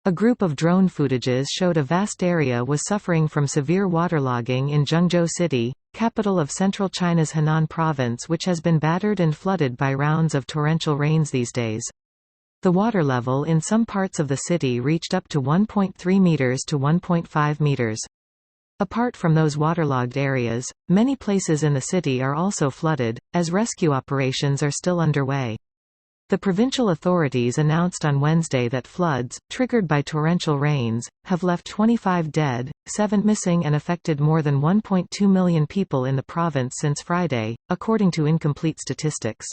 A group of drone footages showed a vast area was suffering from severe waterlogging in Zhengzhou City, capital of central China's Henan province, which has been battered and flooded by rounds of torrential rains these days. The water level in some parts of the city reached up to 1.3 meters to 1.5 meters. Apart from those waterlogged areas, many places in the city are also flooded, as rescue operations are still underway. The provincial authorities announced on Wednesday that floods, triggered by torrential rains, have left 25 dead, 7 missing and affected more than 1.2 million people in the province since Friday, according to incomplete statistics.